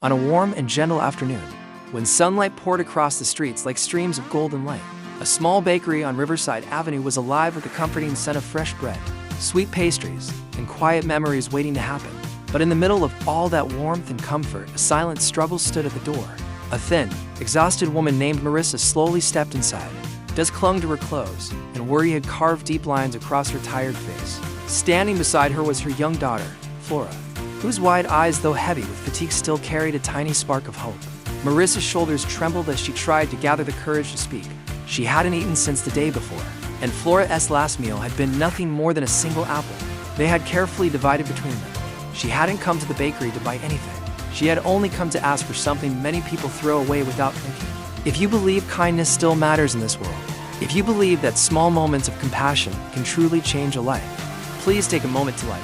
On a warm and gentle afternoon, when sunlight poured across the streets like streams of golden light, a small bakery on Riverside Avenue was alive with the comforting scent of fresh bread, sweet pastries, and quiet memories waiting to happen. But in the middle of all that warmth and comfort, a silent struggle stood at the door. A thin, exhausted woman named Marissa slowly stepped inside. Dust clung to her clothes, and worry had carved deep lines across her tired face. Standing beside her was her young daughter, Flora, whose wide eyes, though heavy with fatigue, still carried a tiny spark of hope. Marissa's shoulders trembled as she tried to gather the courage to speak. She hadn't eaten since the day before, and Flora's last meal had been nothing more than a single apple. They had carefully divided between them. She hadn't come to the bakery to buy anything. She had only come to ask for something many people throw away without thinking. If you believe kindness still matters in this world, if you believe that small moments of compassion can truly change a life, please take a moment to like,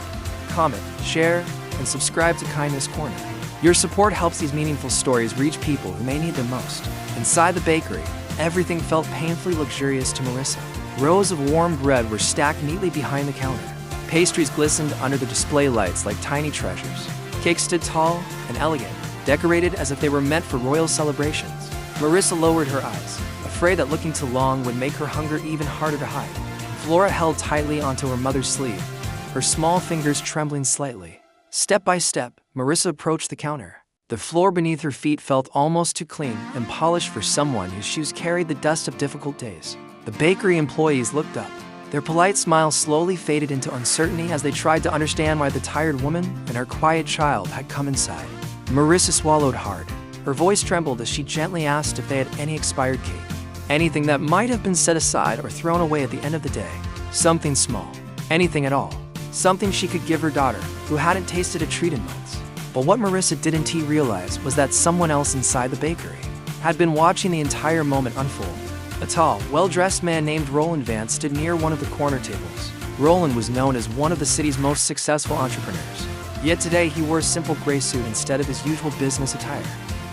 comment, share, and subscribe to Kindness Corner. Your support helps these meaningful stories reach people who may need them most. Inside the bakery, everything felt painfully luxurious to Marissa. Rows of warm bread were stacked neatly behind the counter. Pastries glistened under the display lights like tiny treasures. Cakes stood tall and elegant, decorated as if they were meant for royal celebrations. Marissa lowered her eyes, afraid that looking too long would make her hunger even harder to hide. Flora held tightly onto her mother's sleeve, her small fingers trembling slightly. Step by step, Marissa approached the counter. The floor beneath her feet felt almost too clean and polished for someone whose shoes carried the dust of difficult days. The bakery employees looked up. Their polite smiles slowly faded into uncertainty as they tried to understand why the tired woman and her quiet child had come inside. Marissa swallowed hard. Her voice trembled as she gently asked if they had any expired cake. Anything that might have been set aside or thrown away at the end of the day. Something small. Anything at all. Something she could give her daughter, who hadn't tasted a treat in months. But what Marissa didn't realize was that someone else inside the bakery had been watching the entire moment unfold. A tall, well-dressed man named Roland Vance stood near one of the corner tables. Roland was known as one of the city's most successful entrepreneurs. Yet today he wore a simple gray suit instead of his usual business attire.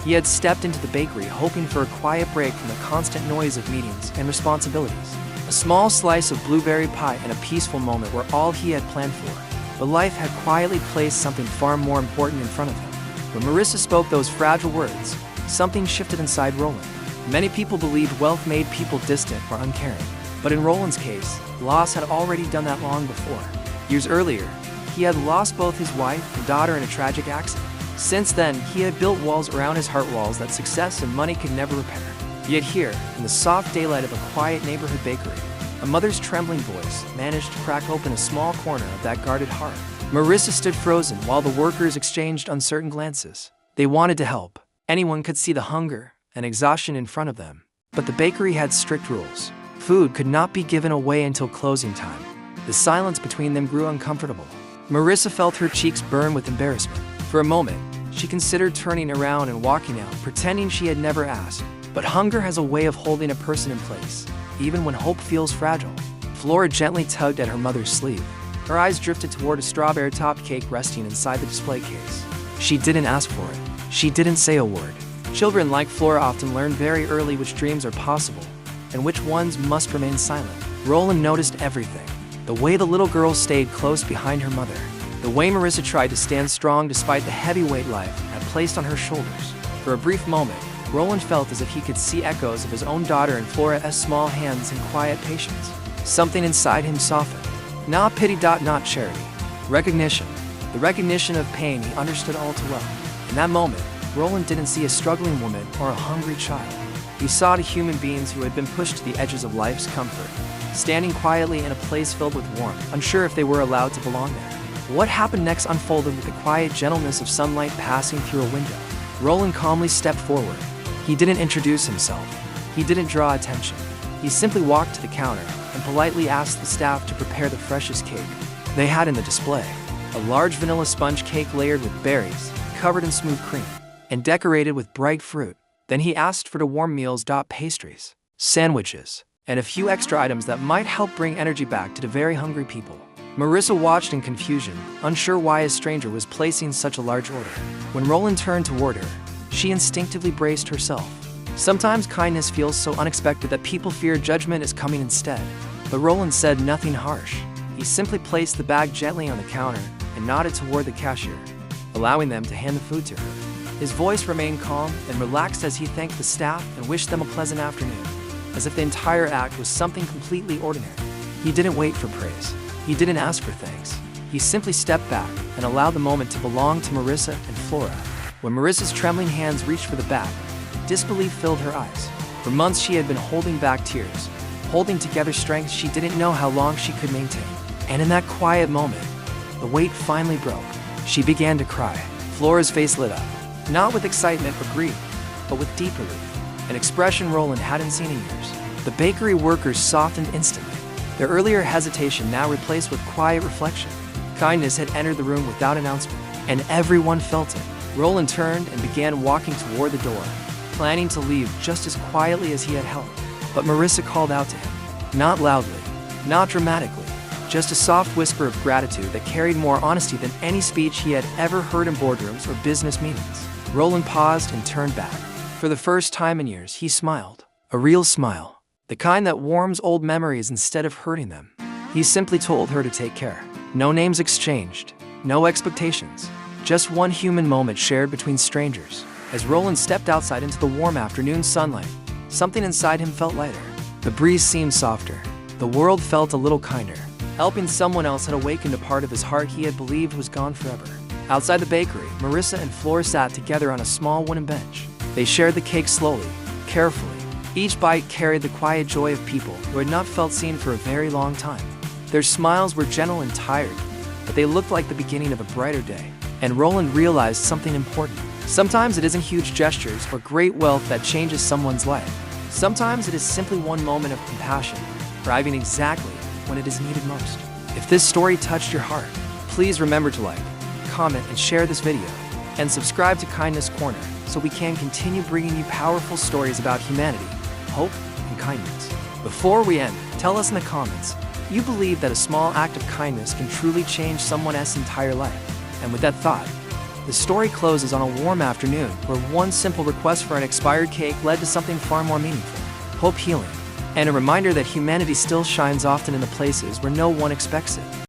He had stepped into the bakery hoping for a quiet break from the constant noise of meetings and responsibilities. A small slice of blueberry pie and a peaceful moment were all he had planned for. But life had quietly placed something far more important in front of him. When Marissa spoke those fragile words, something shifted inside Roland. Many people believed wealth made people distant or uncaring. But in Roland's case, loss had already done that long before. Years earlier, he had lost both his wife and daughter in a tragic accident. Since then, he had built walls around his heart, walls that success and money could never repair. Yet here, in the soft daylight of a quiet neighborhood bakery, a mother's trembling voice managed to crack open a small corner of that guarded heart. Marissa stood frozen while the workers exchanged uncertain glances. They wanted to help. Anyone could see the hunger and exhaustion in front of them. But the bakery had strict rules. Food could not be given away until closing time. The silence between them grew uncomfortable. Marissa felt her cheeks burn with embarrassment. For a moment, she considered turning around and walking out, pretending she had never asked. But hunger has a way of holding a person in place, even when hope feels fragile. Flora gently tugged at her mother's sleeve. Her eyes drifted toward a strawberry-topped cake resting inside the display case. She didn't ask for it. She didn't say a word. Children like Flora often learn very early which dreams are possible and which ones must remain silent. Roland noticed everything. The way the little girl stayed close behind her mother. The way Marissa tried to stand strong despite the heavy weight life had placed on her shoulders. For a brief moment, Roland felt as if he could see echoes of his own daughter in Flora's small hands and quiet patience. Something inside him softened. Not pity, not charity. Recognition. The recognition of pain he understood all too well. In that moment, Roland didn't see a struggling woman or a hungry child. He saw the human beings who had been pushed to the edges of life's comfort, standing quietly in a place filled with warmth, unsure if they were allowed to belong there. What happened next unfolded with the quiet gentleness of sunlight passing through a window. Roland calmly stepped forward. He didn't introduce himself. He didn't draw attention. He simply walked to the counter and politely asked the staff to prepare the freshest cake they had in the display. A large vanilla sponge cake layered with berries, covered in smooth cream, and decorated with bright fruit. Then he asked for the warm meals, pastries, sandwiches, and a few extra items that might help bring energy back to the very hungry people. Marissa watched in confusion, unsure why a stranger was placing such a large order. When Roland turned toward her, she instinctively braced herself. Sometimes kindness feels so unexpected that people fear judgment is coming instead. But Roland said nothing harsh. He simply placed the bag gently on the counter and nodded toward the cashier, allowing them to hand the food to her. His voice remained calm and relaxed as he thanked the staff and wished them a pleasant afternoon, as if the entire act was something completely ordinary. He didn't wait for praise. He didn't ask for thanks. He simply stepped back and allowed the moment to belong to Marissa and Flora. When Marissa's trembling hands reached for the bag, disbelief filled her eyes. For months she had been holding back tears, holding together strength she didn't know how long she could maintain. And in that quiet moment, the weight finally broke. She began to cry. Flora's face lit up, not with excitement or grief, but with deep relief, an expression Roland hadn't seen in years. The bakery workers softened instantly, their earlier hesitation now replaced with quiet reflection. Kindness had entered the room without announcement, and everyone felt it. Roland turned and began walking toward the door, planning to leave just as quietly as he had helped. But Marissa called out to him, not loudly, not dramatically, just a soft whisper of gratitude that carried more honesty than any speech he had ever heard in boardrooms or business meetings. Roland paused and turned back. For the first time in years, he smiled. A real smile, the kind that warms old memories instead of hurting them. He simply told her to take care. No names exchanged, no expectations, just one human moment shared between strangers. As Roland stepped outside into the warm afternoon sunlight, something inside him felt lighter. The breeze seemed softer. The world felt a little kinder. Helping someone else had awakened a part of his heart he had believed was gone forever. Outside the bakery, Marissa and Flora sat together on a small wooden bench. They shared the cake slowly, carefully. Each bite carried the quiet joy of people who had not felt seen for a very long time. Their smiles were gentle and tired, but they looked like the beginning of a brighter day. And Roland realized something important. Sometimes it isn't huge gestures or great wealth that changes someone's life. Sometimes it is simply one moment of compassion, arriving exactly when it is needed most. If this story touched your heart, please remember to like, comment, and share this video. And subscribe to Kindness Corner so we can continue bringing you powerful stories about humanity, hope, and kindness. Before we end, tell us in the comments, you believe that a small act of kindness can truly change someone's entire life. And with that thought, the story closes on a warm afternoon where one simple request for an expired cake led to something far more meaningful: hope, healing, and a reminder that humanity still shines often in the places where no one expects it.